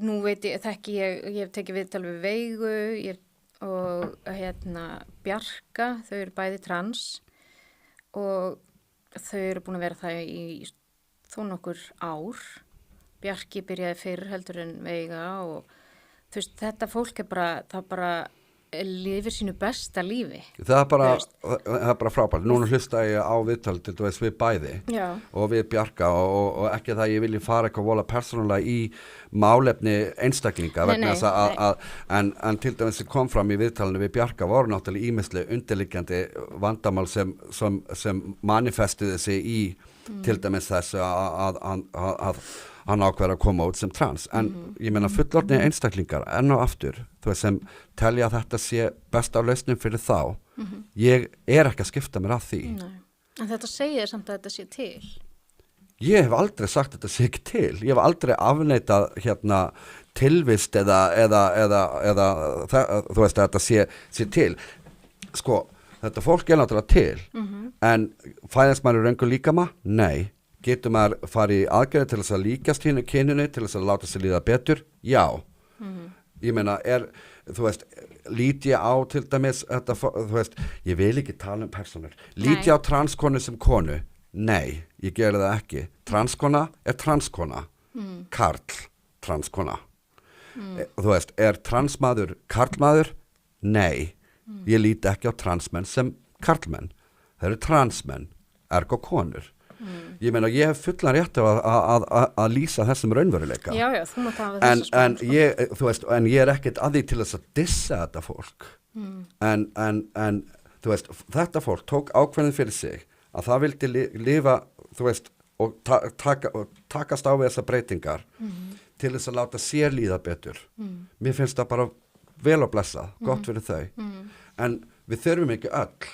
nú veit ég, ég hef tekið viðtal við Veigu og Bjarka, þau eru bæði trans og þau eru búin að vera það í þó nokkur ár. Bjarki byrjaði fyrr heldur en Veiga og þú veist, þetta fólk það bara lifir sínu besta lífi. Það er bara frábært. Núna hlusta ég á viðtal til dæmis við bæði og við Bjarka og ekki það ég vilji fara eitthvað vola persónulega í málefni einstaklinga vegna þess að en til dæmis sem kom fram í viðtalinu við Bjarka voru náttúrulega ýmislega undirliggjandi vandamál sem manifestuði sig í til dæmis þess að hann ákveður að koma út sem trans en ég meina fullorðni einstaklingar enn og aftur þú veist sem telja að þetta sé besta lausnin fyrir þá ég er ekki að skipta mér að því. Nei. En þetta segir samt að þetta sé til. Ég hef aldrei sagt að þetta sé ekki til. Ég hef aldrei afneitað tilvist eða þú veist að þetta sé til. Sko, þetta fólk er náttúrulega til en fæðast maður röngu líkama? Nei. Getur maður farið í aðgerði til þess að líkast hinu kyninu, til þess að láta sig líða betur? Já. Ég meina, þú veist, lít ég á til dæmis, þú veist, ég vil ekki tala persónur. Lít ég á transkonu sem konu? Nei, ég gera það ekki. Transkona er transkona. Karl, transkona. Þú veist, er transmaður karlmaður? Nei, ég líti ekki á transmenn sem karlmenn. Það eru transmenn, ergo konur. Ég meina, ég hef fullan rétt að lýsa þessum raunveruleika. Já, þú mátt hafa þessa skoðun. En ég er ekkert að því til þess að dissa þetta fólk. En þú veist, þetta fólk tók ákveðin fyrir sig að það vildi lifa, þú veist, og takast á við þessar breytingar til þess að láta sér líða betur. Mér finnst það bara vel að blessa, gott fyrir þau. En við þurfum ekki öll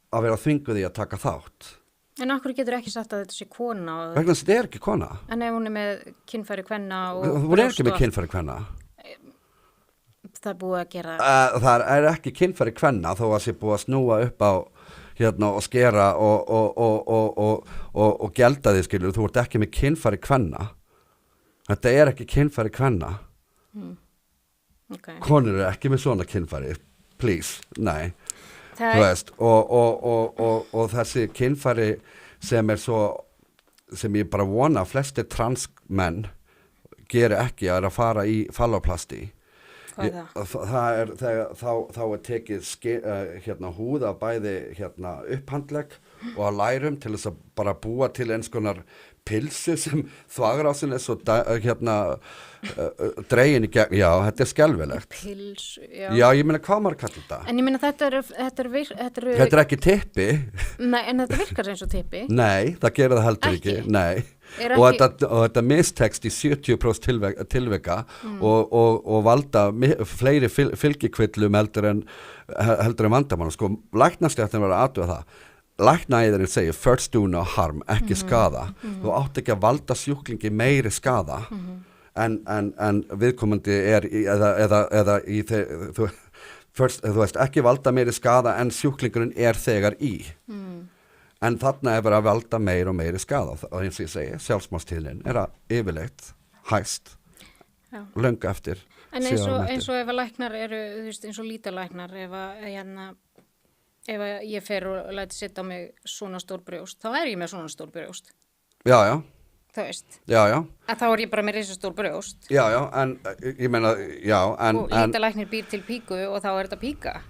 að vera þvinguð í að taka þátt. En af hverju getur ekki sagt að þetta sé kona? Vegna þess að þetta er ekki kona. En ef hún er með kynfæri kvenna og hún er ekki með kynfæri kvenna. Það er búið að gera það er ekki kynfæri kvenna þó að sé búið að snúa upp á og skera og gelda því skilur. Þú ert ekki með kynfæri kvenna. Þetta er ekki kynfæri kvenna. Okay. Konur eru ekki með svona kynfæri. Please, nei. Þú veist, og þessi kynfæri sem ég bara vona að flestir transmenn geri ekki að fara í falloplasti. Hvað er það? Það er þá er tekið húða bæði upphandlegg og að lærum til þess að bara búa til eins konar pilsu sem þvagrásin er svo dregin í gegn. Já, þetta er skelfilegt. Pilsu, já, ég meina hvað maður kallar þetta? En ég meina þetta er ekki tippi. Nei, en þetta virkar eins og tippi. Nei, það gerir það heldur ekki. Nei. Og þetta mistekst í 70% tilvika og valda fleiri fylgikvillum heldur en vandamál. Sko, læknastjættin var að athuga það. Læknaæðurinn segir first do no harm, ekki skada. Þú átt ekki að valda sjúklingi meiri skada en viðkomandi er eða í þú veist ekki valda meiri skada en sjúklingurinn er þegar í. En þarna er verið að valda meiri og meiri skada og eins og ég segi, sjálfsmorðstíðnin er að yfirleitt hæst löngu eftir. En eins og ef að læknar eru, þú veist, eins og lítalæknar ef ég fer og læti setja á mig svona stór brjóst, þá er ég með svona stór brjóst. Já. Þú veist. Já. Að þá er ég bara með risastór brjóst. Já, en ég meina, já, en... Og lítalæknir býr til píku og þá er þetta píka.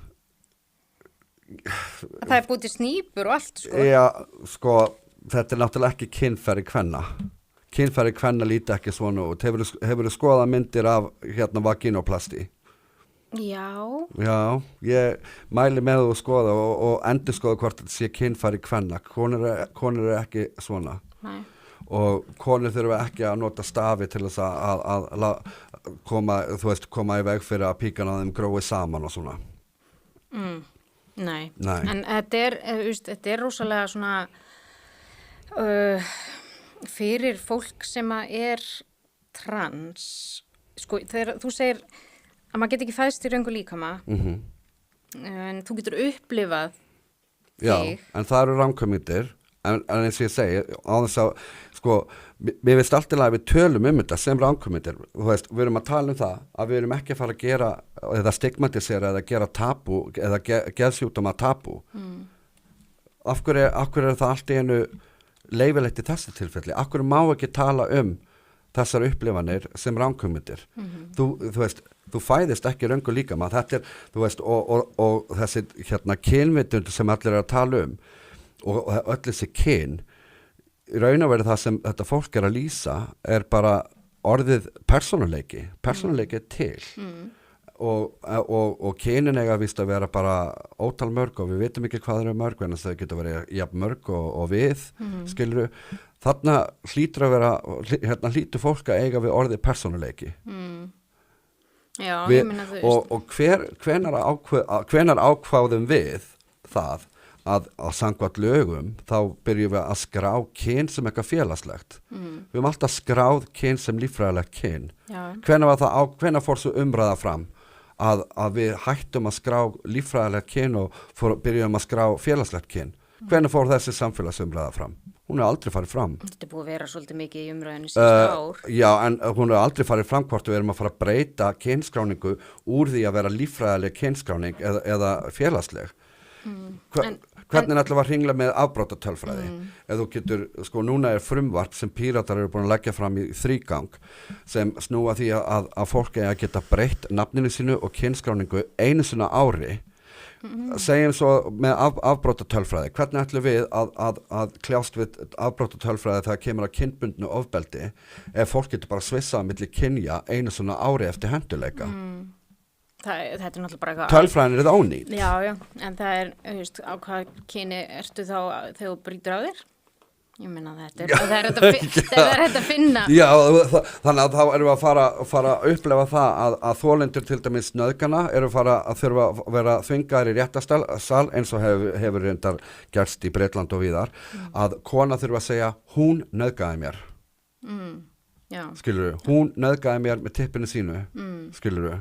Það er búið til snýpur og allt, sko. Já, sko, þetta er náttúrulega ekki kynfæri kvenna. Kynfæri kvenna líti ekki svona út. Hefurðu skoðað myndir af vagínoplasti? Já. Já, ég mæli með þú að skoða og endur skoða hvort þetta sé kynfæri kvenna. Konur er ekki svona. Nei. Og konur þurfa ekki að nota stafi til þess að koma í veg fyrir að píkan á þeim grói saman og svona. Nei. En þetta er rosalega svona fyrir fólk sem er trans. Sko, þegar þú segir að maður getur ekki fæðst í röngu líkama en þú getur upplifað þig. Já, en það eru ranghugmyndir en eins og ég segi á þess að sko, mér veist alltaf að við tölum þetta sem ranghugmyndir, þú veist, við erum að tala það að við erum ekki að fara að gera eða stigmatisera eða gera tabú eða geðsjúkdóma tabú af hverju er það allt í einu leyfilegt í þessu tilfelli, af hverju má ekki tala þessar upplifanir sem ranghugmyndir þú veist, þú fæðist ekki röngu líkama, þetta þú veist, og þessi kynvitund sem allir að tala og öll þessi kyn í raun og veru það sem þetta fólk að lýsa bara orðið persónuleiki er til og kynin eiga víst að vera bara ótal mörg og við vitum ekki hvað eru mörg en það getur verið jafn mörg og við skilur þarna hlýtur að vera hlýtur fólk að eiga við orðið persónuleiki Já, ég meina þú veist og hvenar ákváðum við það að samkvæmt lögum þá byrjum við að skrá kyn sem eitthvað félagslegt við höfum alltaf skráð kyn sem líffræðilegt kyn hvenær fór svo umræða fram að við hættum að skrá líffræðilegt kyn og byrjum að skrá félagslegt kyn hvenær fór þessi samfélagsumræða fram? Hún er aldrei farið fram. Þetta er búið að vera svolítið mikið í umræðinu síðustu ár. Já, en hún er aldrei farið fram hvort við erum að fara að breyta kynskráningu úr því að vera líffræðileg kynskráning eða félagsleg. Hvernig ætlum við að hringla með afbrotatölfræði? Ef þú getur, sko núna er frumvarp sem Píratar eru búin að leggja fram í 3 gang sem snúa því að fólk eigi að geta breytt nafninu sínu og kynskráningu einu sinna ári segjum svo með afbrotatölfræði hvernig ætlum við að kljást við afbrotatölfræði þegar kemur að kynbundnu ofbeldi ef fólk getur bara svissað milli kynja einu svona ári eftir henduleika Þetta er náttúrulega bara eitthvað tölfræðin er það ónýtt Já, en það er, þú veist, á hvað kyni ertu þá þegar þú brýtur á þér? Ég meina það er þetta að finna Já, þannig að þá erum við að fara að upplefa það að þolendur til dæmis nauðgana eru að þurfa að vera þvingaðir í réttasal eins og hefur reyndar gerst í Bretland og víðar að kona þurfa að segja hún nauðgaði mér skilurðu, hún nauðgaði mér með tippinu sínu skilurðu